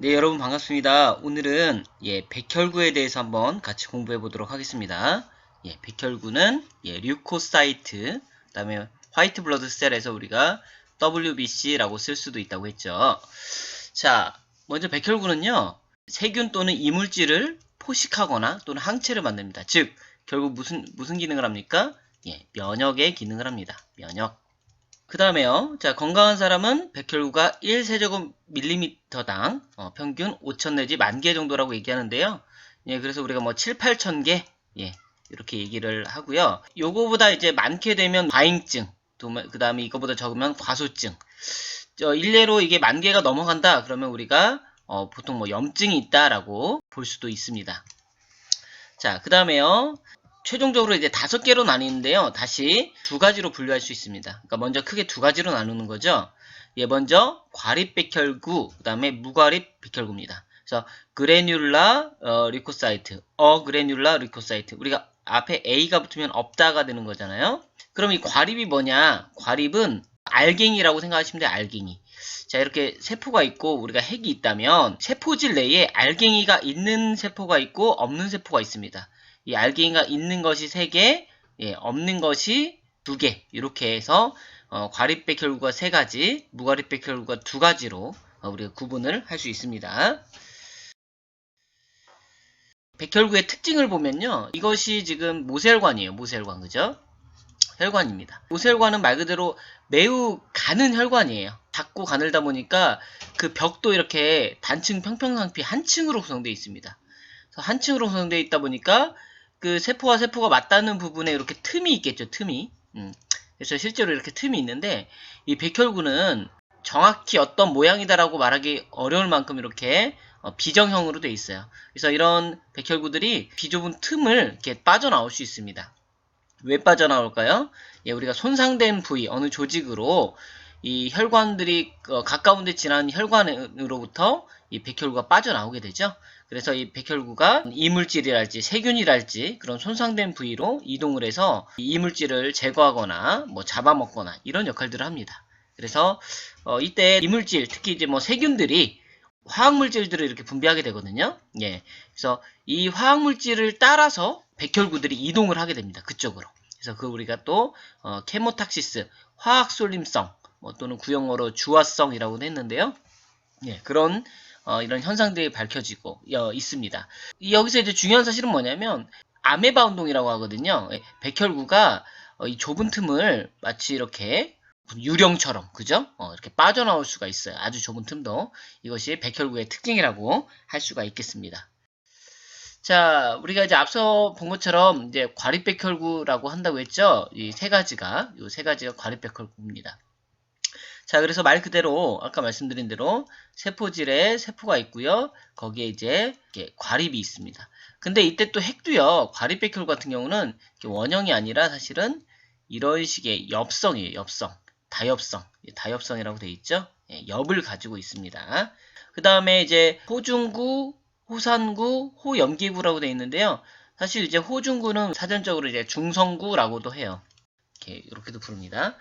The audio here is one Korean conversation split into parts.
네, 여러분 반갑습니다. 오늘은 백혈구에 대해서 한번 같이 공부해 보도록 하겠습니다. 백혈구는 류코사이트, 그다음에 화이트 블러드 셀에서 우리가 WBC라고 쓸 수도 있다고 했죠. 자, 먼저 백혈구는요, 세균 또는 이물질을 포식하거나 또는 항체를 만듭니다. 즉, 결국 무슨 기능을 합니까? 면역의 기능을 합니다. 면역. 그 다음에요. 자, 건강한 사람은 백혈구가 1세제곱밀리미터당 평균 5,000 내지 10,000개 정도라고 얘기하는데요. 그래서 우리가 뭐 7, 8,000개 이렇게 얘기를 하고요. 요거보다 이제 많게 되면 과잉증, 그 다음에 이거보다 적으면 과소증. 일례로 이게 10,000개가 넘어간다 그러면 우리가 보통 뭐 염증이 있다라고 볼 수도 있습니다. 자, 그 다음에요. 최종적으로 이제 5개로 나뉘는데요. 다시 두 가지로 분류할 수 있습니다. 그러니까 먼저 크게 두 가지로 나누는 거죠. 먼저 과립 백혈구, 그 다음에 무과립 백혈구입니다. 그래서 그래뉼라 리코사이트, 어그래뉼라 리코사이트. 우리가 앞에 A가 붙으면 없다가 되는 거잖아요. 그럼 이 과립이 뭐냐? 과립은 알갱이라고 생각하시면 돼요. 알갱이. 자, 이렇게 세포가 있고 우리가 핵이 있다면 세포질 내에 알갱이가 있는 세포가 있고 없는 세포가 있습니다. 이 알갱이가 있는 것이 3개, 없는 것이 2개. 이렇게 해서 과립 백혈구가 3가지, 무과립 백혈구가 2가지로 우리가 구분을 할 수 있습니다. 백혈구의 특징을 보면요. 이것이 지금 모세혈관이에요. 모세혈관, 그죠? 혈관입니다. 모세혈관은 말 그대로 매우 가는 혈관이에요. 작고 가늘다 보니까 그 벽도 이렇게 단층 평평상피 한 층으로 구성되어 있습니다. 그래서 한 층으로 구성되어 있다 보니까 그 세포와 세포가 맞닿는 부분에 이렇게 틈이 있겠죠. 틈이. 그래서 실제로 이렇게 틈이 있는데 이 백혈구는 정확히 어떤 모양이다라고 말하기 어려울 만큼 이렇게 비정형으로 되어 있어요. 그래서 이런 백혈구들이 비좁은 틈을 이렇게 빠져나올 수 있습니다. 왜 빠져나올까요? 우리가 손상된 부위, 어느 조직으로 이 혈관들이 가까운 데 지나는 혈관으로부터 이 백혈구가 빠져나오게 되죠. 그래서 이 백혈구가 이물질이랄지 세균이랄지 그런 손상된 부위로 이동을 해서 이물질을 제거하거나 뭐 잡아먹거나 이런 역할들을 합니다. 그래서 이때 이물질, 특히 이제 뭐 세균들이 화학물질들을 이렇게 분비하게 되거든요. 그래서 이 화학물질을 따라서 백혈구들이 이동을 하게 됩니다. 그쪽으로. 그래서 그 우리가 또 케모탁시스, 화학쏠림성, 또는 구형어로 주화성이라고도 했는데요. 그런 이런 현상들이 밝혀지고 있습니다. 여기서 이제 중요한 사실은 뭐냐면 아메바 운동이라고 하거든요. 백혈구가 이 좁은 틈을 마치 이렇게 유령처럼, 그죠? 이렇게 빠져나올 수가 있어요. 아주 좁은 틈도. 이것이 백혈구의 특징이라고 할 수가 있겠습니다. 자, 우리가 이제 앞서 본 것처럼 이제 과립백혈구라고 한다고 했죠? 이 세 가지가 과립백혈구입니다. 자, 그래서 말 그대로 아까 말씀드린 대로 세포질에 세포가 있고요. 거기에 이제 과립이 있습니다. 근데 이때 또 핵도요. 과립백혈구 같은 경우는 원형이 아니라 사실은 이런 식의 엽성이에요. 엽성. 다엽성이라고 되어 있죠? 엽을 가지고 있습니다. 그 다음에 이제 호중구, 호산구, 호염기구라고 되어 있는데요. 사실 이제 호중구는 사전적으로 이제 중성구라고도 해요. 이렇게도 부릅니다.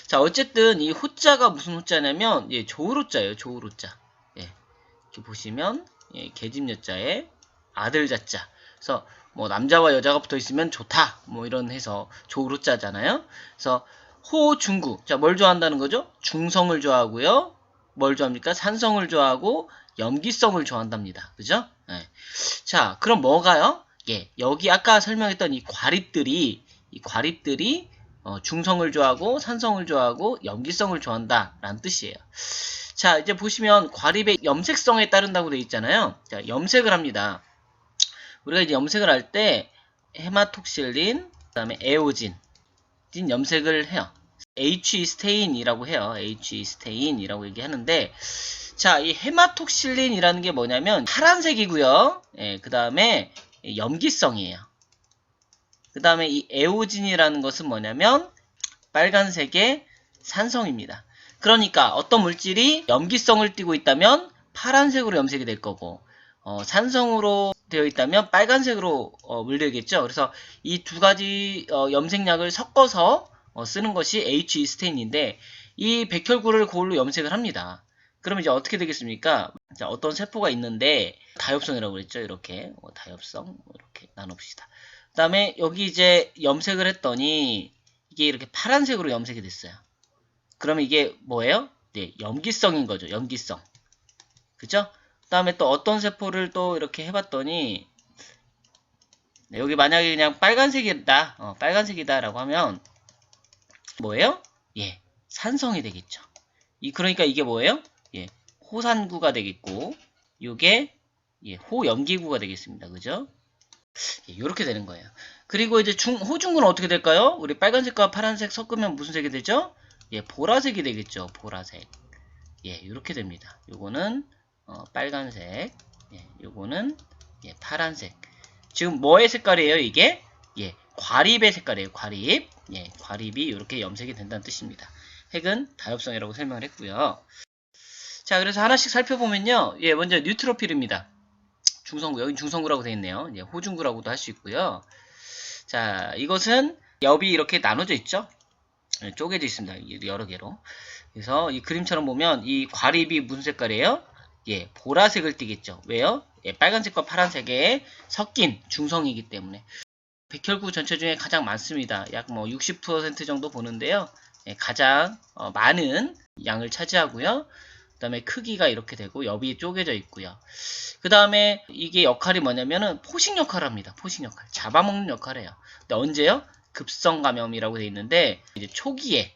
자, 어쨌든 이 호자가 무슨 호자냐면 조우로자예요. 조우로자. 이렇게 보시면 계집여자에 아들자자. 그래서 뭐 남자와 여자가 붙어 있으면 좋다. 뭐 이런 해서 조우로자잖아요. 그래서 호중구. 자, 뭘 좋아한다는 거죠? 중성을 좋아하고요. 뭘 좋아합니까? 산성을 좋아하고 염기성을 좋아한답니다. 그죠? 자, 그럼 뭐가요? 여기 아까 설명했던 이 과립들이 중성을 좋아하고 산성을 좋아하고 염기성을 좋아한다 라는 뜻이에요. 자, 이제 보시면 과립의 염색성에 따른다고 되어 있잖아요. 자, 염색을 합니다. 우리가 이제 염색을 할 때 헤마톡실린, 그 다음에 에오진 염색을 해요. H 스테인이라고 해요. H 스테인이라고 얘기하는데, 자, 이 헤마톡실린이라는 게 뭐냐면 파란색이고요. 그 다음에 염기성이에요. 그 다음에 이 에오진이라는 것은 뭐냐면 빨간색의 산성입니다. 그러니까 어떤 물질이 염기성을 띠고 있다면 파란색으로 염색이 될 거고, 산성으로 되어 있다면 빨간색으로 물들겠죠. 그래서 이 두 가지 염색약을 섞어서 쓰는 것이 H 스테인인데 이 백혈구를 그걸로 염색을 합니다. 그러면 이제 어떻게 되겠습니까? 자, 어떤 세포가 있는데 다엽성이라고 그랬죠. 이렇게 다엽성 이렇게 나눠봅시다. 그 다음에 여기 이제 염색을 했더니 이게 이렇게 파란색으로 염색이 됐어요. 그러면 이게 뭐예요? 네, 염기성인 거죠. 염기성. 그죠? 그 다음에 또 어떤 세포를 또 이렇게 해봤더니 네, 여기 만약에 그냥 빨간색이다, 빨간색이다라고 하면 뭐예요? 예, 산성이 되겠죠. 그러니까 이게 뭐예요? 예, 호산구가 되겠고, 이게 예, 호염기구가 되겠습니다. 그죠? 예, 이렇게 되는 거예요. 그리고 이제 호중구는 어떻게 될까요? 우리 빨간색과 파란색 섞으면 무슨 색이 되죠? 예, 보라색이 되겠죠. 보라색. 예, 이렇게 됩니다. 요거는 빨간색, 예, 요거는 예, 파란색. 지금 뭐의 색깔이에요? 이게 예, 과립의 색깔이에요. 과립. 예, 과립이 이렇게 염색이 된다는 뜻입니다. 핵은 다엽성이라고 설명을 했고요. 자, 그래서 하나씩 살펴보면요. 예, 먼저 뉴트로필입니다. 중성구, 여기 중성구라고 되어 있네요. 예, 호중구라고도 할 수 있고요. 자, 이것은 엽이 이렇게 나눠져 있죠. 예, 쪼개져 있습니다. 여러 개로. 그래서 이 그림처럼 보면 이 과립이 무슨 색깔이에요? 예, 보라색을 띠겠죠. 왜요? 예, 빨간색과 파란색에 섞인 중성이기 때문에. 백혈구 전체 중에 가장 많습니다. 약 뭐 60% 정도 보는데요. 예, 가장 많은 양을 차지하고요. 그 다음에 크기가 이렇게 되고 엽이 쪼개져 있고요. 그 다음에 이게 역할이 뭐냐면은 포식 역할을 합니다. 포식 역할. 잡아먹는 역할을 해요. 근데 언제요? 급성 감염이라고 되어 있는데 이제 초기에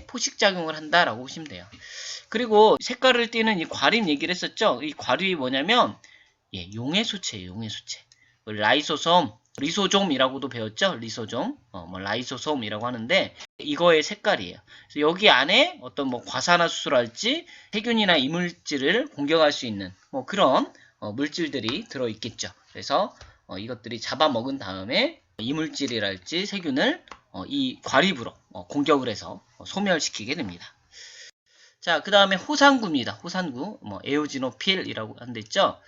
포식작용을 한다라고 보시면 돼요. 그리고 색깔을 띠는 이 과립 얘기를 했었죠. 이 과립이 뭐냐면 예, 용해수체예요. 용해수체. 라이소솜, 리소좀이라고도 배웠죠. 리소좀, 뭐 라이소솜이라고 하는데 이거의 색깔이에요. 그래서 여기 안에 어떤 뭐 과산화수소랄지 세균이나 이물질을 공격할 수 있는 뭐 그런 물질들이 들어 있겠죠. 그래서 이것들이 잡아먹은 다음에 이물질이랄지 세균을 이 과립으로 공격을 해서 소멸시키게 됩니다. 자, 그 다음에 호산구입니다. 호산구, 뭐 에오지노필이라고 한데 있죠.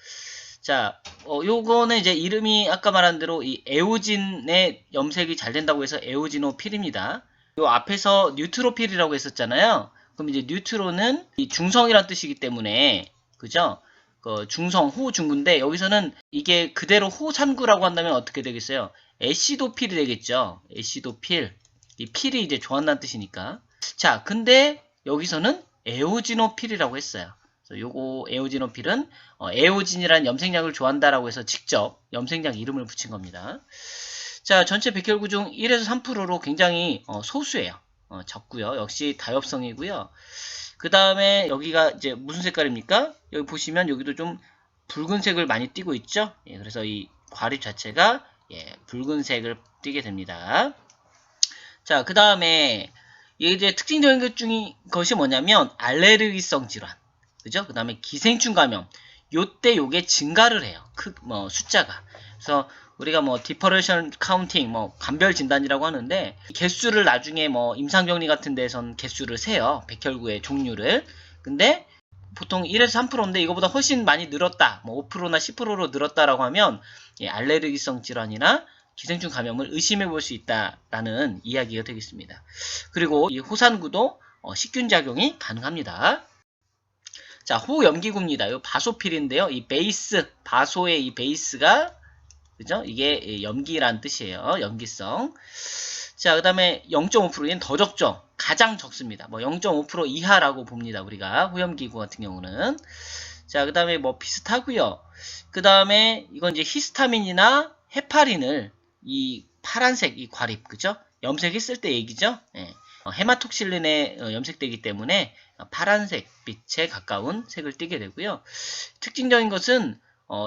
자, 요거는 이제 이름이 아까 말한 대로 이 에오진의 염색이 잘 된다고 해서 에오지노필입니다. 요 앞에서 뉴트로필이라고 했었잖아요. 그럼 이제 뉴트로는 이 중성이란 뜻이기 때문에, 그죠? 중성, 호중구인데 여기서는 이게 그대로 호산구라고 한다면 어떻게 되겠어요? 애시도필이 되겠죠. 애시도필. 이 필이 이제 좋아한다는 뜻이니까. 자, 근데 여기서는 에오지노필이라고 했어요. 그래서 요거 에오지노필은 에오진이라는 염색약을 좋아한다라고 해서 직접 염색약 이름을 붙인 겁니다. 자, 전체 백혈구 중 1에서 3%로 굉장히 소수예요. 적고요. 역시 다엽성이고요. 그 다음에 여기가 이제 무슨 색깔입니까? 여기 보시면 여기도 좀 붉은색을 많이 띠고 있죠. 예, 그래서 이 과립 자체가 예, 붉은색을 띠게 됩니다. 자, 그 다음에 이제 특징적인 것이 뭐냐면 알레르기성 질환, 그죠? 그 다음에 기생충 감염. 요때 요게 증가를 해요. 숫자가. 그래서 우리가 뭐 디퍼레이션 카운팅, 뭐 감별 진단이라고 하는데 개수를 나중에 뭐 임상병리 같은 데선 개수를 세요. 백혈구의 종류를. 근데 보통 1에서 3%인데 이거보다 훨씬 많이 늘었다. 뭐 5%나 10%로 늘었다라고 하면 예, 알레르기성 질환이나 기생충 감염을 의심해 볼 수 있다라는 이야기가 되겠습니다. 그리고 이 호산구도 식균 작용이 가능합니다. 자, 호염기구입니다. 이 바소필인데요. 이 베이스, 바소의 이 베이스가 그죠? 이게 염기란 뜻이에요. 염기성. 자, 그 다음에 0.5%는 더 적죠. 가장 적습니다. 뭐 0.5% 이하라고 봅니다. 우리가 호염기구 같은 경우는. 자, 그 다음에 뭐 비슷하고요. 그 다음에 이건 이제 히스타민이나 헤파린을 이 파란색 이 과립, 그죠? 염색했을 때 얘기죠. 예. 헤마톡실린에 염색되기 때문에 파란색 빛에 가까운 색을 띠게 되고요. 특징적인 것은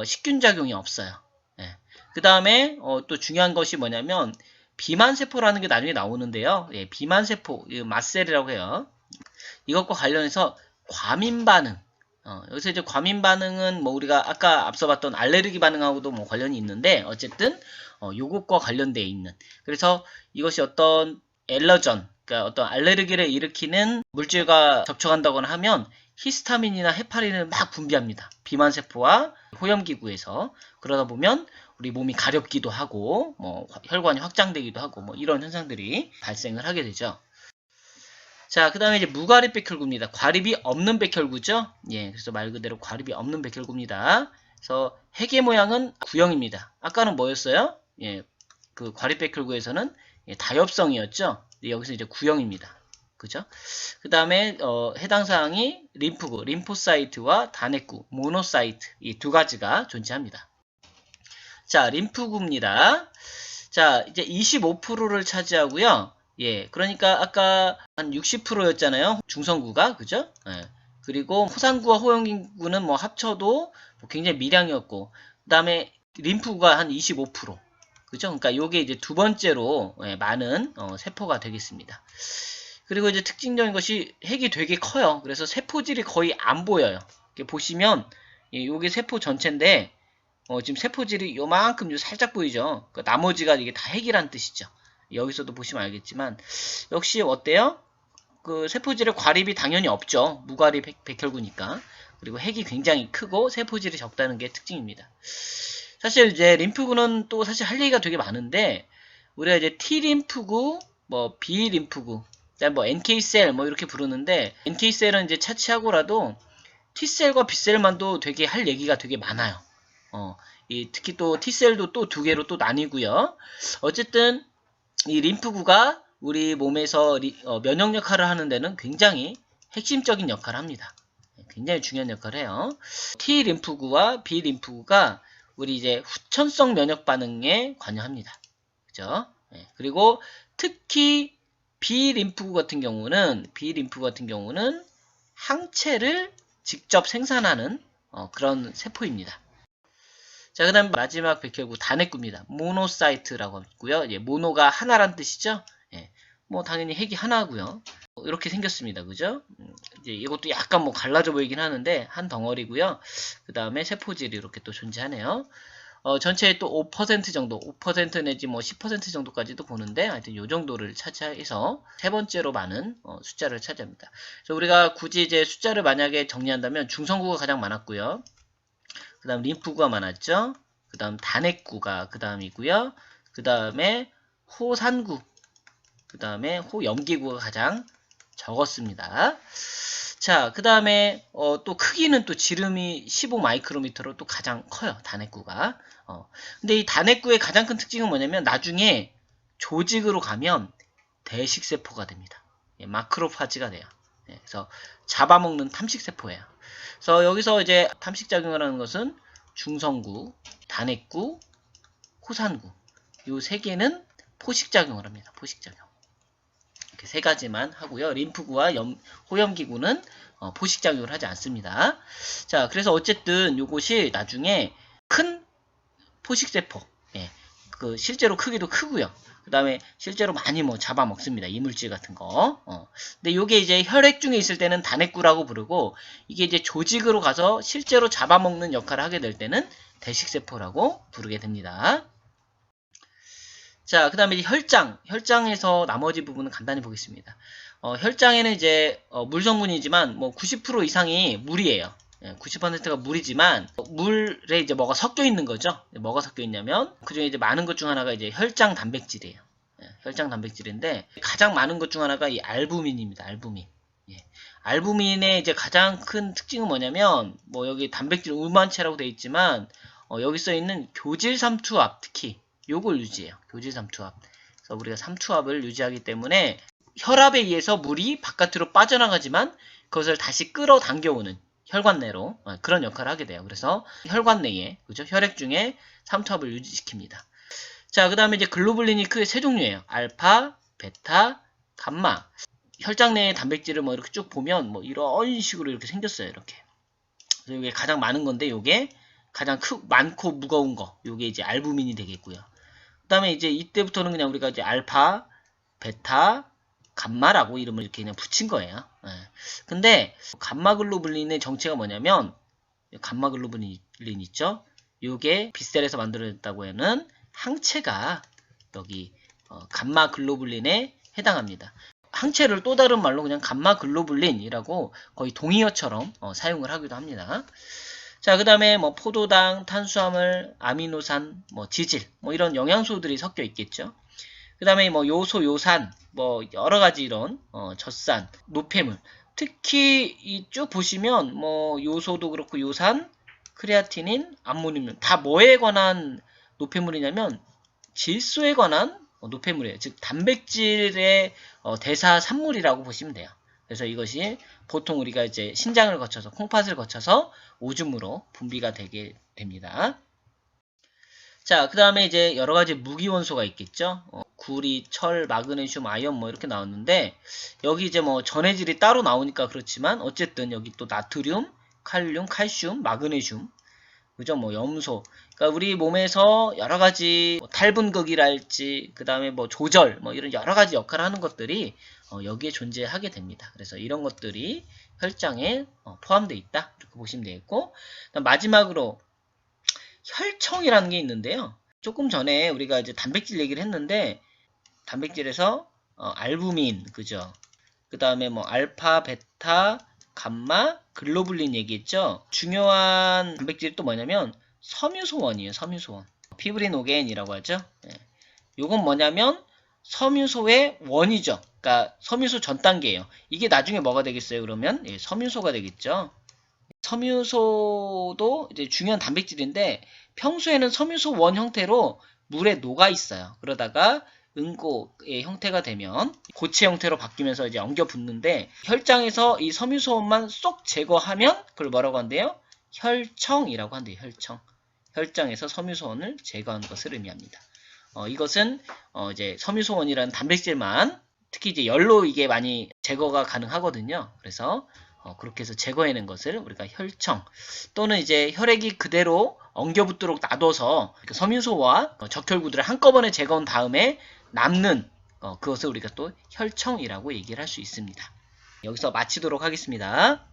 식균작용이 없어요. 예. 그 다음에 또 중요한 것이 뭐냐면 비만세포라는 게 나중에 나오는데요. 예, 비만세포, 마셀이라고 해요. 이것과 관련해서 과민반응. 여기서 이제 과민반응은 뭐 우리가 아까 앞서 봤던 알레르기 반응하고도 뭐 관련이 있는데 어쨌든 요것과 관련되어 있는. 그래서 이것이 어떤 엘러전, 그러니까 어떤 알레르기를 일으키는 물질과 접촉한다거나 하면 히스타민이나 헤파린을 막 분비합니다. 비만세포와 호염기구에서. 그러다 보면 우리 몸이 가렵기도 하고 뭐 혈관이 확장되기도 하고 뭐 이런 현상들이 발생을 하게 되죠. 자, 그 다음에 이제 무과립 백혈구입니다. 과립이 없는 백혈구죠. 예, 그래서 말 그대로 과립이 없는 백혈구입니다. 그래서 핵의 모양은 구형입니다. 아까는 뭐였어요? 예, 그 과립 백혈구에서는 다엽성이었죠. 여기서 이제 구형입니다. 그죠? 그 다음에 해당 사항이 림프구, 림포사이트와 단핵구, 모노사이트 이 두 가지가 존재합니다. 자, 림프구입니다. 자, 이제 25%를 차지하고요. 예, 그러니까 아까 한 60%였잖아요. 중성구가, 그죠? 예. 그리고 호산구와 호영기구는 뭐 합쳐도 굉장히 미량이었고, 그 다음에 림프구가 한 25%. 그죠? 그러니까 요게 이제 두 번째로 많은 세포가 되겠습니다. 그리고 이제 특징적인 것이 핵이 되게 커요. 그래서 세포질이 거의 안 보여요. 이렇게 보시면 요게 세포 전체인데 지금 세포질이 요만큼 살짝 보이죠. 그러니까 나머지가 이게 다 핵이란 뜻이죠. 여기서도 보시면 알겠지만 역시 어때요? 그 세포질의 과립이 당연히 없죠. 무과립 백혈구니까. 그리고 핵이 굉장히 크고 세포질이 적다는 게 특징입니다. 사실 이제 림프구는 또 사실 할 얘기가 되게 많은데 우리가 이제 T림프구, 뭐 B림프구, 뭐 NK셀 뭐 이렇게 부르는데 NK셀은 이제 차치하고라도 T셀과 B셀만도 되게 할 얘기가 되게 많아요. 특히 또 T셀도 또 두 개로 또 나뉘고요. 어쨌든 이 림프구가 우리 몸에서 면역 역할을 하는 데는 굉장히 핵심적인 역할을 합니다. 굉장히 중요한 역할을 해요. T 림프구와 B 림프구가 우리 이제 후천성 면역 반응에 관여합니다. 그죠? 그리고 특히 B 림프구 같은 경우는 항체를 직접 생산하는 그런 세포입니다. 자, 그 다음 마지막 백혈구 단핵구입니다. 모노사이트라고 있고요. 예, 모노가 하나란 뜻이죠. 예, 뭐 당연히 핵이 하나고요. 이렇게 생겼습니다. 그죠? 이제 이것도 약간 뭐 갈라져 보이긴 하는데 한 덩어리고요. 그 다음에 세포질이 이렇게 또 존재하네요. 전체의 또 5% 정도, 5% 내지 뭐 10% 정도까지도 보는데 하여튼 요 정도를 차지해서 세 번째로 많은 숫자를 차지합니다. 그래서 우리가 굳이 이제 숫자를 만약에 정리한다면 중성구가 가장 많았고요. 그 다음 림프구가 많았죠. 그 다음 단핵구가 그 다음이고요. 그 다음에 호산구, 그 다음에 호염기구가 가장 적었습니다. 자, 그 다음에 또 크기는 또 지름이 15 마이크로미터로 또 가장 커요. 단핵구가. 근데 이 단핵구의 가장 큰 특징은 뭐냐면 나중에 조직으로 가면 대식세포가 됩니다. 예, 마크로파지가 돼요. 예, 그래서 잡아먹는 탐식세포예요. 그래서 여기서 이제 탐식작용을 하는 것은 중성구, 단핵구, 호산구 이 세 개는 포식작용을 합니다. 포식작용. 이렇게 세 가지만 하고요. 림프구와 호염기구는 포식작용을 하지 않습니다. 자, 그래서 어쨌든 요것이 나중에 큰 포식세포, 예, 그 실제로 크기도 크고요. 그 다음에 실제로 많이 뭐 잡아먹습니다. 이물질 같은 거. 근데 요게 이제 혈액 중에 있을 때는 단핵구라고 부르고 이게 이제 조직으로 가서 실제로 잡아먹는 역할을 하게 될 때는 대식세포라고 부르게 됩니다. 자, 그 다음에 혈장. 혈장에서 나머지 부분은 간단히 보겠습니다. 혈장에는 이제 물 성분이지만 뭐 90% 이상이 물이에요. 90%가 물이지만 물에 이제 뭐가 섞여 있는 거죠. 뭐가 섞여 있냐면 그중에 이제 많은 것 중 하나가 이제 혈장 단백질이에요. 혈장 단백질인데 가장 많은 것 중 하나가 이 알부민입니다. 알부민. 알부민의 이제 가장 큰 특징은 뭐냐면 뭐 여기 단백질 우만체라고 되어 있지만 여기 써 있는 교질 삼투압 특히 요걸 유지해요. 교질 삼투압. 그래서 우리가 삼투압을 유지하기 때문에 혈압에 의해서 물이 바깥으로 빠져나가지만 그것을 다시 끌어당겨오는 혈관 내로 그런 역할을 하게 돼요. 그래서 혈관 내에 그죠? 혈액 중에 삼투압을 유지시킵니다. 자, 그 다음에 이제 글로불린이 크게 세 종류예요. 알파, 베타, 감마. 혈장 내의 단백질을 뭐 이렇게 쭉 보면 뭐 이런 식으로 이렇게 생겼어요. 이렇게. 그래서 이게 가장 많은 건데 요게 가장 많고 무거운 거. 요게 이제 알부민이 되겠고요. 그 다음에 이제 이때부터는 그냥 우리가 이제 알파, 베타, 감마라고 이름을 이렇게 그냥 붙인 거예요. 근데 감마글로불린의 정체가 뭐냐면 감마글로불린 있죠? 요게 B셀에서 만들어졌다고 하는 항체가 여기 감마글로불린에 해당합니다. 항체를 또 다른 말로 그냥 감마글로불린이라고 거의 동의어처럼 사용을 하기도 합니다. 자, 그 다음에 뭐 포도당, 탄수화물, 아미노산, 뭐 지질, 뭐 이런 영양소들이 섞여 있겠죠. 그 다음에 뭐 요소, 요산, 뭐 여러 가지 이런 젖산, 노폐물. 특히 이 쭉 보시면 뭐 요소도 그렇고 요산, 크레아티닌, 암모늄 다 뭐에 관한 노폐물이냐면 질소에 관한 노폐물이에요. 즉 단백질의 대사 산물이라고 보시면 돼요. 그래서 이것이 보통 우리가 이제 신장을 거쳐서 콩팥을 거쳐서 오줌으로 분비가 되게 됩니다. 자, 그 다음에 이제 여러 가지 무기원소가 있겠죠. 구리, 철, 마그네슘, 아연 뭐 이렇게 나오는데 여기 이제 뭐 전해질이 따로 나오니까 그렇지만 어쨌든 여기 또 나트륨, 칼륨, 칼슘, 마그네슘, 그죠? 뭐 염소. 그러니까 우리 몸에서 여러 가지 뭐 탈분극이랄지 그 다음에 뭐 조절 뭐 이런 여러 가지 역할을 하는 것들이 여기에 존재하게 됩니다. 그래서 이런 것들이 혈장에 포함되어 있다 이렇게 보시면 되겠고 마지막으로 혈청이라는 게 있는데요. 조금 전에 우리가 이제 단백질 얘기를 했는데 단백질에서 알부민 그죠? 그 다음에 뭐 알파, 베타, 감마, 글로불린 얘기했죠. 중요한 단백질이 또 뭐냐면 섬유소원이에요. 섬유소원. 피브리노겐이라고 하죠. 예. 요건 뭐냐면 섬유소의 원이죠. 그러니까 섬유소 전 단계예요. 이게 나중에 뭐가 되겠어요? 그러면 예, 섬유소가 되겠죠. 섬유소도 이제 중요한 단백질인데 평소에는 섬유소 원 형태로 물에 녹아 있어요. 그러다가 응고의 형태가 되면 고체 형태로 바뀌면서 이제 엉겨 붙는데 혈장에서 이 섬유소원만 쏙 제거하면 그걸 뭐라고 한대요? 혈청이라고 한대요. 혈청. 혈장에서 섬유소원을 제거하는 것을 의미합니다. 이것은 이제 섬유소원이라는 단백질만 특히 이제 열로 이게 많이 제거가 가능하거든요. 그래서 그렇게 해서 제거해낸 것을 우리가 혈청 또는 이제 혈액이 그대로 엉겨붙도록 놔둬서 섬유소와 적혈구들을 한꺼번에 제거한 다음에 남는 그것을 우리가 또 혈청이라고 얘기를 할 수 있습니다. 여기서 마치도록 하겠습니다.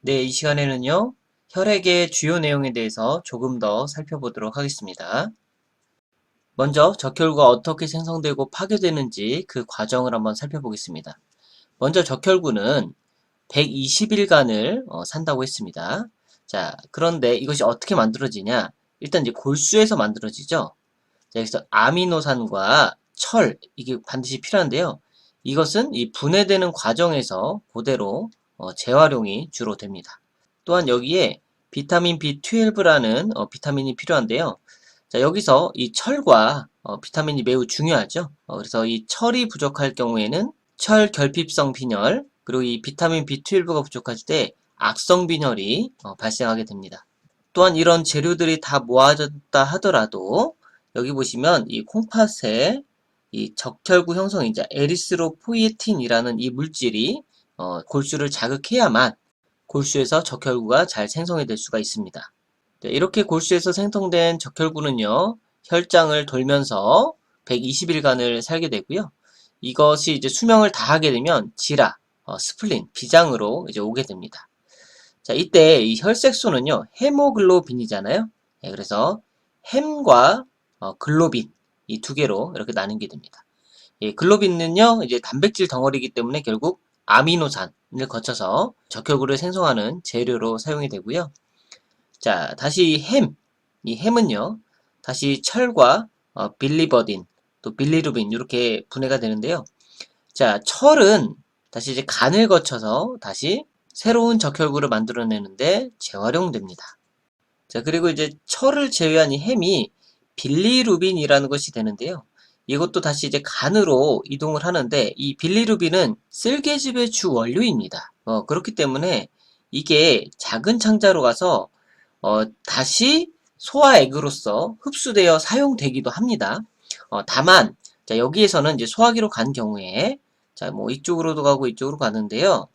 네, 이 시간에는요, 혈액의 주요 내용에 대해서 조금 더 살펴보도록 하겠습니다. 먼저 적혈구가 어떻게 생성되고 파괴되는지 그 과정을 한번 살펴보겠습니다. 먼저 적혈구는 120일간을 산다고 했습니다. 자, 그런데 이것이 어떻게 만들어지냐? 일단 이제 골수에서 만들어지죠. 자, 여기서 아미노산과 철, 이게 반드시 필요한데요. 이것은 이 분해되는 과정에서 그대로 재활용이 주로 됩니다. 또한 여기에 비타민 B12라는 비타민이 필요한데요. 자, 여기서 이 철과 비타민이 매우 중요하죠. 그래서 이 철이 부족할 경우에는 철 결핍성 빈혈, 그리고 이 비타민 B12가 부족할 때 악성 빈혈이 발생하게 됩니다. 또한 이런 재료들이 다 모아졌다 하더라도 여기 보시면 이 콩팥에 이 적혈구 형성이자 에리스로포이에틴이라는 이 물질이 골수를 자극해야만 골수에서 적혈구가 잘 생성이 될 수가 있습니다. 네, 이렇게 골수에서 생성된 적혈구는요, 혈장을 돌면서 120일간을 살게 되고요. 이것이 이제 수명을 다하게 되면 지라, 스플린, 비장으로 이제 오게 됩니다. 자, 이때 이 혈색소는요, 헤모글로빈이잖아요. 네, 그래서 햄과 글로빈 이 두 개로 이렇게 나누게 됩니다. 예, 글로빈은요, 이제 단백질 덩어리이기 때문에 결국 아미노산을 거쳐서 적혈구를 생성하는 재료로 사용이 되고요. 자, 다시 이 햄은요, 다시 철과 빌리버딘, 또 빌리루빈 이렇게 분해가 되는데요. 자, 철은 다시 이제 간을 거쳐서 다시 새로운 적혈구를 만들어내는데 재활용됩니다. 자, 그리고 이제 철을 제외한 이 햄이 빌리루빈이라는 것이 되는데요. 이것도 다시 이제 간으로 이동을 하는데 이 빌리루빈은 쓸개즙의 주 원료입니다. 그렇기 때문에 이게 작은 창자로 가서 다시 소화액으로서 흡수되어 사용되기도 합니다. 다만 자, 여기에서는 이제 소화기로 간 경우에 자, 뭐 이쪽으로도 가고 이쪽으로 가는데요.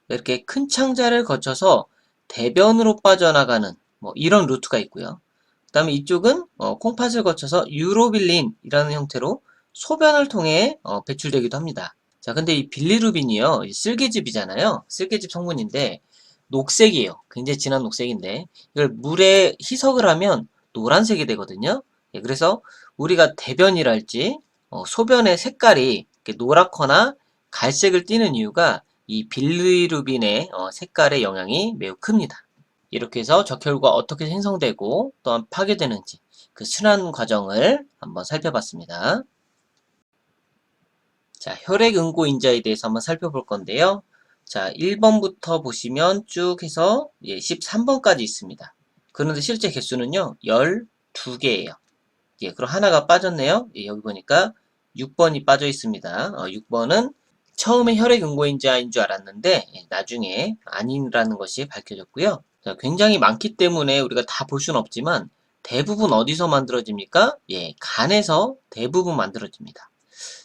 이렇게 큰 창자를 거쳐서 대변으로 빠져나가는 뭐 이런 루트가 있고요. 그 다음에 이쪽은 콩팥을 거쳐서 유로빌린이라는 형태로 소변을 통해 배출되기도 합니다. 자, 근데 이 빌리루빈이요, 쓸개즙이잖아요. 쓸개즙 성분인데 녹색이에요. 굉장히 진한 녹색인데 이걸 물에 희석을 하면 노란색이 되거든요. 예, 그래서 우리가 대변이랄지 소변의 색깔이 노랗거나 갈색을 띠는 이유가 이 빌리루빈의 색깔의 영향이 매우 큽니다. 이렇게 해서 적혈구가 어떻게 생성되고 또한 파괴되는지 그 순환 과정을 한번 살펴봤습니다. 자, 혈액응고인자에 대해서 한번 살펴볼 건데요. 자, 1번부터 보시면 쭉 해서 13번까지 있습니다. 그런데 실제 개수는요, 12개예요. 예, 그럼 하나가 빠졌네요. 예, 여기 보니까 6번이 빠져 있습니다. 6번은 처음에 혈액응고인자인 줄 알았는데 나중에 아니라는 것이 밝혀졌고요. 자, 굉장히 많기 때문에 우리가 다 볼 수는 없지만 대부분 어디서 만들어집니까? 예, 간에서 대부분 만들어집니다.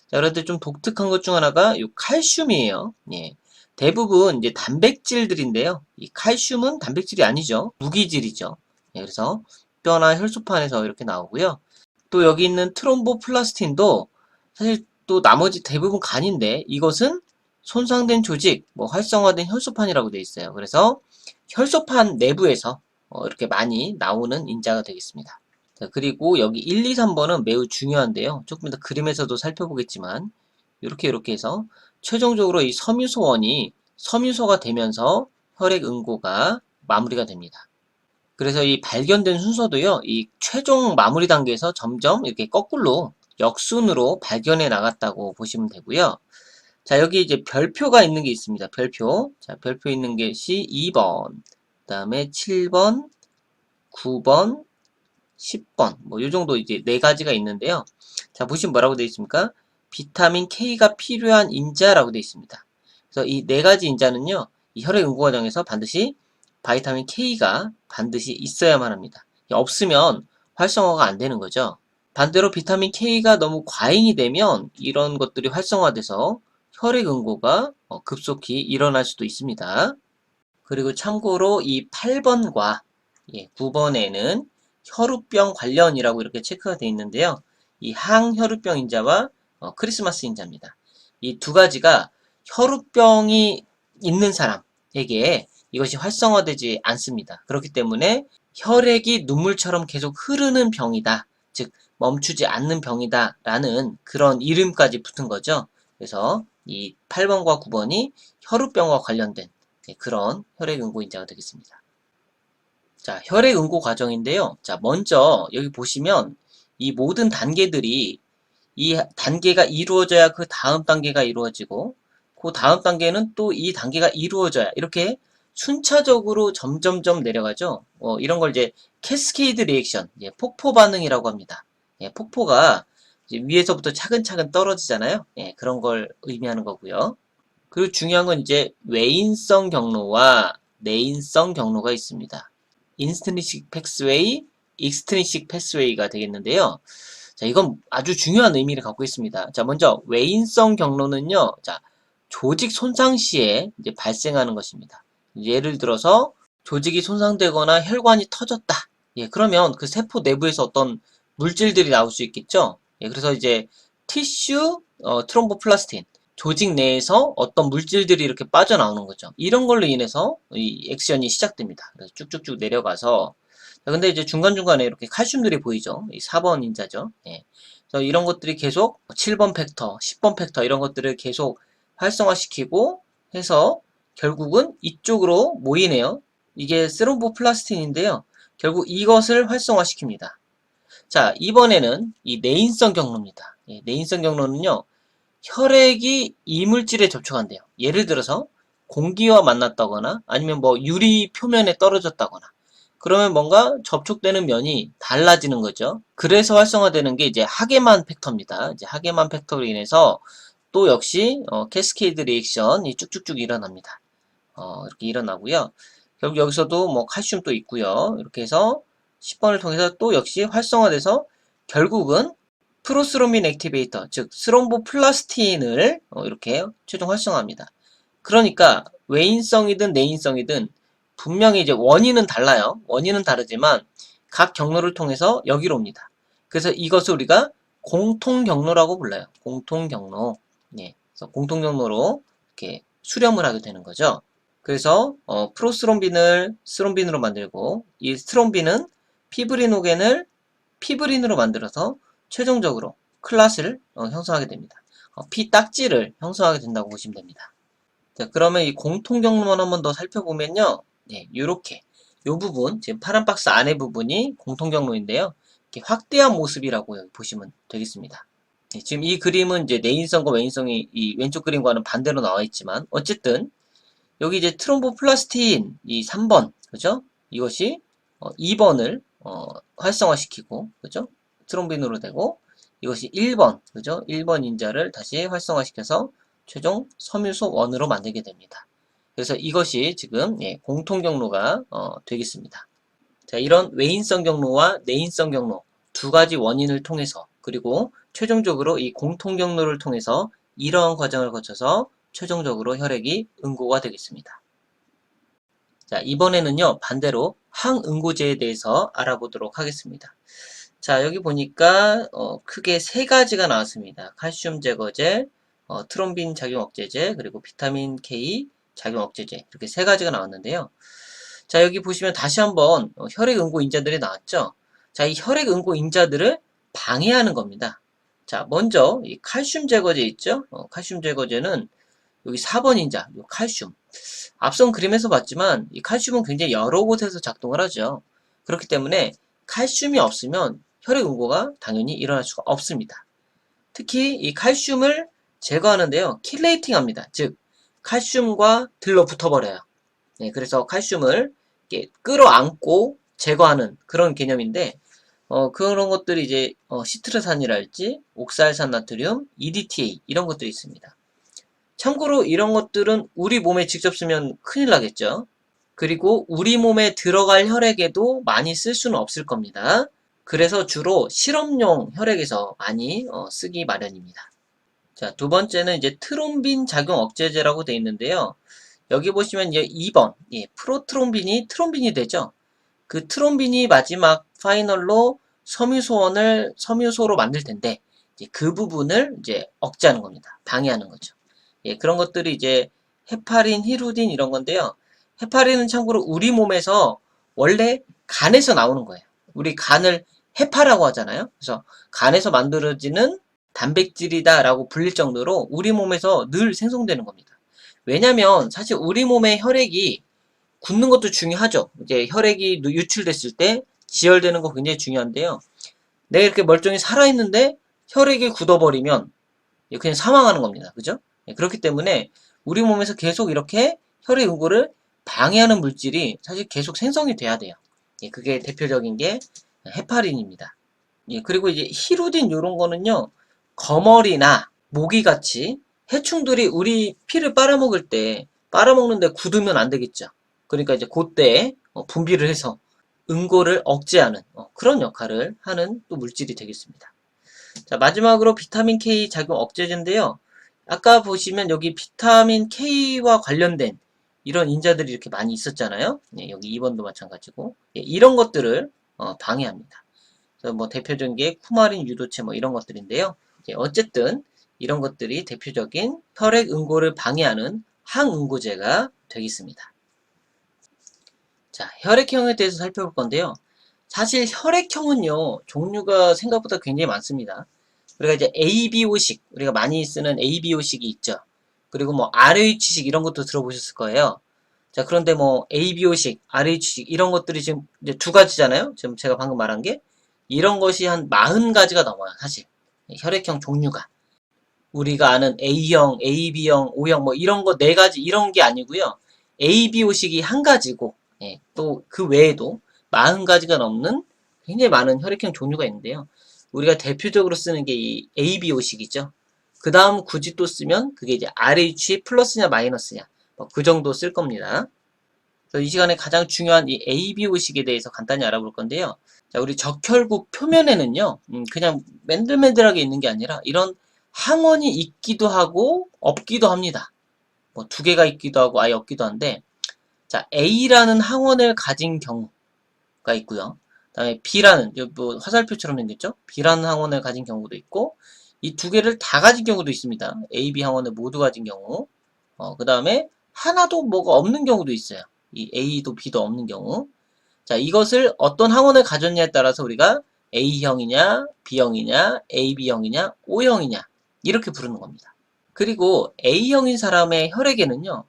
자, 그런데 좀 독특한 것 중 하나가 이 칼슘이에요. 예, 대부분 이제 단백질들인데요. 이 칼슘은 단백질이 아니죠. 무기질이죠. 예, 그래서 뼈나 혈소판에서 이렇게 나오고요. 또 여기 있는 트롬보플라스틴도 사실 또 나머지 대부분 간인데 이것은 손상된 조직, 뭐 활성화된 혈소판이라고 되어 있어요. 그래서 혈소판 내부에서 이렇게 많이 나오는 인자가 되겠습니다. 자, 그리고 여기 1, 2, 3번은 매우 중요한데요. 조금 더 그림에서도 살펴보겠지만 이렇게 해서 최종적으로 이 섬유소원이 섬유소가 되면서 혈액응고가 마무리가 됩니다. 그래서 이 발견된 순서도요, 이 최종 마무리 단계에서 점점 이렇게 거꾸로 역순으로 발견해 나갔다고 보시면 되고요. 자, 여기 이제 별표가 있는 게 있습니다. 별표. 자, 별표 있는 것이 2번, 그 다음에 7번, 9번, 10번. 뭐, 요 정도 이제 네 가지가 있는데요. 자, 보시면 뭐라고 되어 있습니까? 비타민 K가 필요한 인자라고 되어 있습니다. 그래서 이 네 가지 인자는요, 이 혈액 응고 과정에서 반드시 바이타민 K가 반드시 있어야만 합니다. 없으면 활성화가 안 되는 거죠. 반대로 비타민 K가 너무 과잉이 되면 이런 것들이 활성화돼서 혈액 응고가 급속히 일어날 수도 있습니다. 그리고 참고로 이 8번과 9번에는 혈우병 관련이라고 이렇게 체크가 되어 있는데요. 이 항혈우병 인자와 크리스마스 인자입니다. 이 두 가지가 혈우병이 있는 사람에게 이것이 활성화되지 않습니다. 그렇기 때문에 혈액이 눈물처럼 계속 흐르는 병이다. 즉 멈추지 않는 병이다 라는 그런 이름까지 붙은 거죠. 그래서 이 8번과 9번이 혈우병과 관련된 그런 혈액응고인자가 되겠습니다. 자, 혈액응고 과정인데요. 자, 먼저 여기 보시면 이 모든 단계들이 이 단계가 이루어져야 그 다음 단계가 이루어지고 그 다음 단계는 또 이 단계가 이루어져야 이렇게 순차적으로 점점점 내려가죠. 이런 걸 이제 캐스케이드 리액션, 폭포 반응이라고 합니다. 폭포가 이제 위에서부터 차근차근 떨어지잖아요. 그런 걸 의미하는 거고요. 그리고 중요한 건 이제 외인성 경로와 내인성 경로가 있습니다. 인스트린식 패스웨이, 익스트린식 패스웨이가 되겠는데요. 자, 이건 아주 중요한 의미를 갖고 있습니다. 자, 먼저 외인성 경로는요. 자, 조직 손상 시에 이제 발생하는 것입니다. 예를 들어서 조직이 손상되거나 혈관이 터졌다. 예, 그러면 그 세포 내부에서 어떤 물질들이 나올 수 있겠죠. 예, 그래서 이제 티슈 트롬보플라스틴 조직 내에서 어떤 물질들이 이렇게 빠져나오는 거죠. 이런 걸로 인해서 이 액션이 시작됩니다. 그래서 쭉쭉쭉 내려가서 근데 이제 중간중간에 이렇게 칼슘들이 보이죠. 이 4번 인자죠. 예. 그래서 이런 것들이 계속 7번 팩터, 10번 팩터 이런 것들을 계속 활성화시키고 해서 결국은 이쪽으로 모이네요. 이게 스롬보플라스틴인데요. 결국 이것을 활성화시킵니다. 자, 이번에는 이 내인성 경로입니다. 예, 내인성 경로는요. 혈액이 이물질에 접촉한대요. 예를 들어서 공기와 만났다거나 아니면 뭐 유리 표면에 떨어졌다거나 그러면 뭔가 접촉되는 면이 달라지는 거죠. 그래서 활성화되는 게 이제 하게만 팩터입니다. 이제 하게만 팩터로 인해서 또 역시 캐스케이드 리액션이 쭉쭉쭉 일어납니다. 이렇게 일어나고요. 결국 여기서도 뭐 칼슘 또 있고요. 이렇게 해서 10번을 통해서 또 역시 활성화돼서 결국은 프로스롬빈 액티베이터, 즉 스롬보플라스틴을 이렇게 최종 활성화합니다. 그러니까 외인성이든 내인성이든 분명히 이제 원인은 달라요. 원인은 다르지만 각 경로를 통해서 여기로 옵니다. 그래서 이것을 우리가 공통 경로라고 불러요. 공통 경로. 예. 그래서 공통 경로로 이렇게 수렴을 하게 되는 거죠. 그래서 프로스롬빈을 스롬빈으로 만들고 이 스롬빈은 피브리노겐을 피브린으로 만들어서 최종적으로 클라스를 형성하게 됩니다. 피딱지를 형성하게 된다고 보시면 됩니다. 자, 그러면 이 공통 경로만 한번 더 살펴보면요. 네, 이렇게 요 부분, 지금 파란 박스 안에 부분이 공통 경로인데요. 이렇게 확대한 모습이라고 여기 보시면 되겠습니다. 네, 지금 이 그림은 이제 내인성과 외인성이 이 왼쪽 그림과는 반대로 나와 있지만, 어쨌든, 여기 이제 트롬보플라스틴 이 3번, 그죠? 이것이 2번을 활성화시키고, 그죠? 트롬빈으로 되고, 이것이 1번, 그죠? 1번 인자를 다시 활성화시켜서 최종 섬유소 1으로 만들게 됩니다. 그래서 이것이 지금 공통 경로가 되겠습니다. 자, 이런 외인성 경로와 내인성 경로 두 가지 원인을 통해서, 그리고 최종적으로 이 공통 경로를 통해서 이러한 과정을 거쳐서 최종적으로 혈액이 응고가 되겠습니다. 자, 이번에는요, 반대로 항응고제에 대해서 알아보도록 하겠습니다. 자, 여기 보니까 크게 세 가지가 나왔습니다. 칼슘 제거제, 트롬빈 작용 억제제, 그리고 비타민 K 작용 억제제, 이렇게 세 가지가 나왔는데요. 자, 여기 보시면 다시 한번 혈액 응고 인자들이 나왔죠. 자, 이 혈액 응고 인자들을 방해하는 겁니다. 자, 먼저 이 칼슘 제거제 있죠. 칼슘 제거제는 여기 4번 인자, 요 칼슘. 앞선 그림에서 봤지만 이 칼슘은 굉장히 여러 곳에서 작동을 하죠. 그렇기 때문에 칼슘이 없으면 혈액 응고가 당연히 일어날 수가 없습니다. 특히 이 칼슘을 제거하는데요. 킬레이팅 합니다. 즉, 칼슘과 들러붙어 버려요. 네, 그래서 칼슘을 이렇게 끌어안고 제거하는 그런 개념인데, 그런 것들이 이제, 시트르산이랄지, 옥살산 나트륨, EDTA, 이런 것들이 있습니다. 참고로 이런 것들은 우리 몸에 직접 쓰면 큰일 나겠죠. 그리고 우리 몸에 들어갈 혈액에도 많이 쓸 수는 없을 겁니다. 그래서 주로 실험용 혈액에서 많이 쓰기 마련입니다. 자, 두 번째는 이제 트롬빈 작용 억제제라고 되어 있는데요. 여기 보시면 이제 2번, 프로트롬빈이 트롬빈이 되죠. 그 트롬빈이 마지막 파이널로 섬유소로 만들 텐데, 이제 그 부분을 이제 억제하는 겁니다. 방해하는 거죠. 그런 것들이 이제 헤파린, 히루딘 이런 건데요. 헤파린은 참고로 우리 몸에서 원래 간에서 나오는 거예요. 우리 간을 헤파라고 하잖아요. 그래서 간에서 만들어지는 단백질이다라고 불릴 정도로 우리 몸에서 늘 생성되는 겁니다. 왜냐면 사실 우리 몸의 혈액이 굳는 것도 중요하죠. 이제 혈액이 유출됐을 때 지혈되는 거 굉장히 중요한데요. 내가 이렇게 멀쩡히 살아있는데 혈액이 굳어버리면 그냥 사망하는 겁니다. 그죠? 그렇기 때문에 우리 몸에서 계속 이렇게 혈액 응고를 방해하는 물질이 사실 계속 생성이 돼야 돼요. 그게 대표적인 게 헤파린입니다. 그리고 이제 히루딘 이런 거는요, 거머리나 모기같이 해충들이 우리 피를 빨아먹을 때 빨아먹는데 굳으면 안 되겠죠. 그러니까 이제 그때 분비를 해서 응고를 억제하는 그런 역할을 하는 또 물질이 되겠습니다. 자, 마지막으로 비타민 K 작용 억제제인데요. 아까 보시면 여기 비타민 K와 관련된 이런 인자들이 이렇게 많이 있었잖아요. 여기 2번도 마찬가지고. 이런 것들을 방해합니다. 그래서 뭐 대표적인 게 쿠마린, 유도체 뭐 이런 것들인데요. 어쨌든 이런 것들이 대표적인 혈액 응고를 방해하는 항응고제가 되겠습니다. 자, 혈액형에 대해서 살펴볼 건데요. 사실 혈액형은요, 종류가 생각보다 굉장히 많습니다. 우리가 이제 ABO식, 우리가 많이 쓰는 ABO식이 있죠. 그리고 뭐 RH식 이런 것도 들어보셨을 거예요. 자, 그런데 뭐 ABO식, RH식 이런 것들이 지금 이제 두 가지잖아요. 지금 제가 방금 말한 게 이런 것이 한 40가지가 넘어요, 사실. 혈액형 종류가. 우리가 아는 A형, AB형, O형 뭐 이런 거 4가지 이런 게 아니고요. ABO식이 한 가지고 또 그 외에도 40가지가 넘는 굉장히 많은 혈액형 종류가 있는데요. 우리가 대표적으로 쓰는 게 이 ABO식이죠. 그 다음 굳이 또 쓰면 그게 이제 RH 플러스냐 마이너스냐 그 정도 쓸 겁니다. 그래서 이 시간에 가장 중요한 이 ABO식에 대해서 간단히 알아볼 건데요. 자, 우리 적혈구 표면에는요, 그냥 맨들맨들하게 있는 게 아니라 이런 항원이 있기도 하고 없기도 합니다. 뭐 2개가 있기도 하고 아예 없기도 한데, 자, A라는 항원을 가진 경우가 있고요. 그 다음에 B라는, 뭐 화살표처럼 생겼죠? B라는 항원을 가진 경우도 있고, 이 2개를 다 가진 경우도 있습니다. A, B 항원을 모두 가진 경우. 그 다음에 하나도 뭐가 없는 경우도 있어요. 이 A도 B도 없는 경우. 자, 이것을 어떤 항원을 가졌냐에 따라서 우리가 A형이냐, B형이냐, AB형이냐, O형이냐 이렇게 부르는 겁니다. 그리고 A형인 사람의 혈액에는요,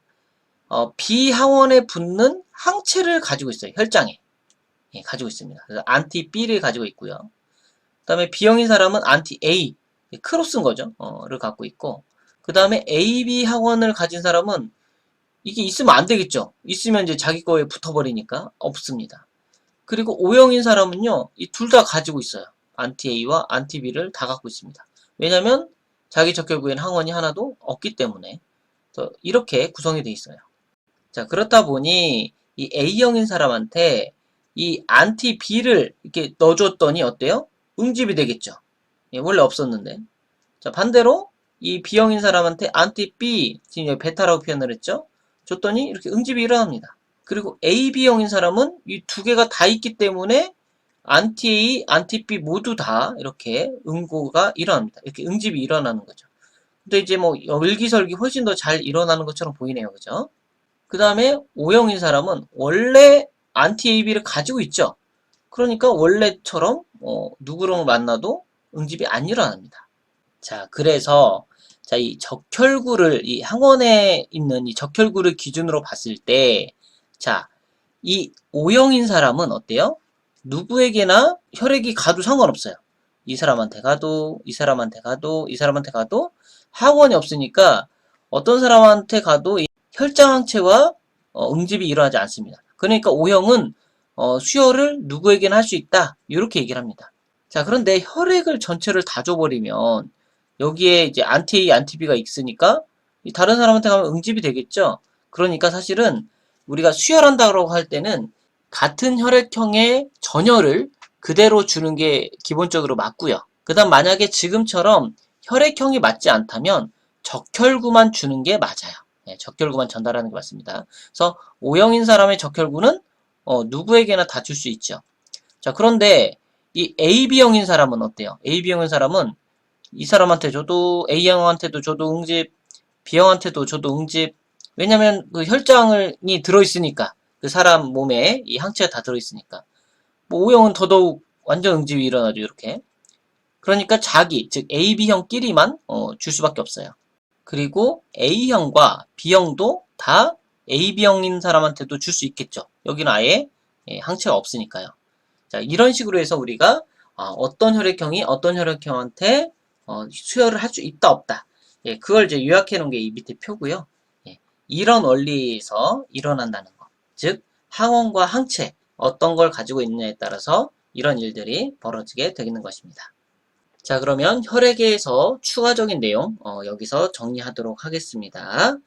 B 항원에 붙는 항체를 가지고 있어요. 혈장에. 예, 가지고 있습니다. 그래서 안티 B를 가지고 있고요. 그 다음에 B형인 사람은 안티 A, 크로스인 거죠. 를 갖고 있고, 그 다음에 AB 학원을 가진 사람은 이게 있으면 안 되겠죠. 있으면 이제 자기 거에 붙어버리니까 없습니다. 그리고 O형인 사람은요, 이 둘 다 가지고 있어요. 안티 A와 안티 B를 다 갖고 있습니다. 왜냐면 자기 적혈구에는 항원이 하나도 없기 때문에 이렇게 구성이 되어 있어요. 자, 그렇다 보니 이 A형인 사람한테 이 안티 B를 이렇게 넣어줬더니 어때요? 응집이 되겠죠. 예, 원래 없었는데. 자, 반대로 이 B형인 사람한테 안티 B, 지금 여기 베타라고 표현을 했죠? 줬더니 이렇게 응집이 일어납니다. 그리고 AB형인 사람은 이 두 개가 다 있기 때문에 안티 A, 안티 B 모두 다 이렇게 응고가 일어납니다. 이렇게 응집이 일어나는 거죠. 근데 이제 뭐 열기설기 훨씬 더 잘 일어나는 것처럼 보이네요. 그죠? 그 다음에 O형인 사람은 원래 안티 AB를 가지고 있죠. 그러니까 원래처럼 누구랑 만나도 응집이 안 일어납니다. 자, 그래서 자, 이 적혈구를 이 항원에 있는 이 적혈구를 기준으로 봤을 때 자, 이 O형인 사람은 어때요? 누구에게나 혈액이 가도 상관없어요. 이 사람한테 가도, 이 사람한테 가도, 이 사람한테 가도 항원이 없으니까 어떤 사람한테 가도 이 혈장 항체와 응집이 일어나지 않습니다. 그러니까 O형은 수혈을 누구에게나 할 수 있다. 이렇게 얘기를 합니다. 자, 그런데 혈액을 전체를 다 줘버리면 여기에 이제 안티 A, 안티 B가 있으니까 다른 사람한테 가면 응집이 되겠죠. 그러니까 사실은 우리가 수혈한다고 할 때는 같은 혈액형의 전혈을 그대로 주는 게 기본적으로 맞고요. 그 다음 만약에 지금처럼 혈액형이 맞지 않다면 적혈구만 주는 게 맞아요. 네, 적혈구만 전달하는 게 맞습니다. 그래서 O형인 사람의 적혈구는 누구에게나 다 줄 수 있죠. 자, 그런데 이 AB형인 사람은 어때요? AB형인 사람은 이 사람한테 줘도 A형한테도 줘도 응집, B형한테도 줘도 응집. 왜냐면 그 혈장이 들어있으니까 그 사람 몸에 이 항체가 다 들어있으니까. 뭐 O형은 더더욱 완전 응집이 일어나죠. 이렇게. 그러니까 자기, 즉 AB형끼리만 줄 수밖에 없어요. 그리고 A형과 B형도 다 AB형인 사람한테도 줄 수 있겠죠. 여기는 아예 항체가 없으니까요. 자, 이런 식으로 해서 우리가 어떤 혈액형이 어떤 혈액형한테 수혈을 할 수 있다 없다. 예, 그걸 이제 요약해 놓은 게 이 밑에 표고요. 예, 이런 원리에서 일어난다는 거. 즉 항원과 항체 어떤 걸 가지고 있느냐에 따라서 이런 일들이 벌어지게 되는 것입니다. 자, 그러면 혈액에서 추가적인 내용 여기서 정리하도록 하겠습니다.